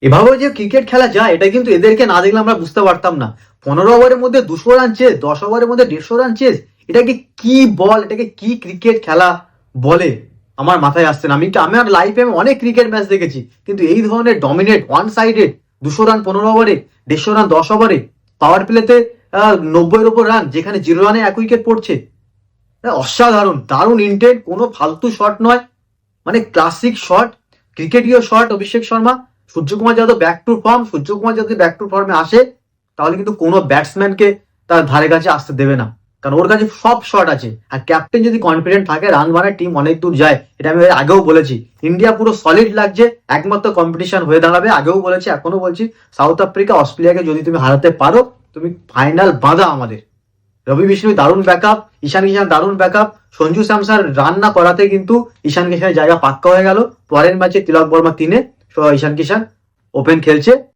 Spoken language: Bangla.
এভাবে যে ক্রিকেট খেলা যায় এটা কিন্তু এদেরকে না দেখলে আমরা বুঝতে পারতাম না। 15 ওভারের মধ্যে 200 রান চেস, 10 ওভারের মধ্যে 150 রান চেস, এটাকে কি বল, এটাকে কি ক্রিকেট খেলা বলে আমার মাথায় আসছে না। আমার লাইফে আমি অনেক ক্রিকেট ম্যাচ দেখেছি, কিন্তু এই ধরনের ডমিনেট ওয়ান সাইডেড 200 রান 15 ওভারে, 150 রান 10 ওভারে, পাওয়ার প্লেতে 90-এর ওপর রান, যেখানে 0 রানে 1 উইকেট পড়ছে, অসাধারণ, দারুণ ইন্টেন্ট, কোনো ফালতু শট নয়, মানে ক্লাসিক শট, ক্রিকেটীয় shot. Abhishek Sharma, Suryakumar Yadav back to form, Suryakumar যদি ব্যাক টু ফর্মে আসে তাহলে কিন্তু কোনো ব্যাটসম্যানকে তার ধারে কাছে আসতে দেবে না, কারণ ওর কাছে সব শট আছে। আর ক্যাপ্টেন যদি কনফিডেন্ট থাকে, রান বানায় টিম অনেক দূর যায়, এটা আমি এর আগেও বলেছি। ইন্ডিয়া পুরো সলিড লাগছে, একমাত্র কম্পিটিশন হয়ে দাঁড়াবে, আগেও বলেছি এখনো বলছি, সাউথ আফ্রিকা অস্ট্রেলিয়াকে যদি তুমি হারাতে পারো, তুমি ফাইনাল বাঁধা আমাদের। রবি বিষ্ণু দারুণ ব্যাকআপ, ঈশান কিষান দারুণ ব্যাকআপ, সঞ্জু স্যামসন রান না করাতে কিন্তু ঈশান কিষানের জায়গা পাক্কা হয়ে গেল। পরের ম্যাচে তিলক বর্মা 3-এ, ঈশান কিষান ওপেন খেলছে।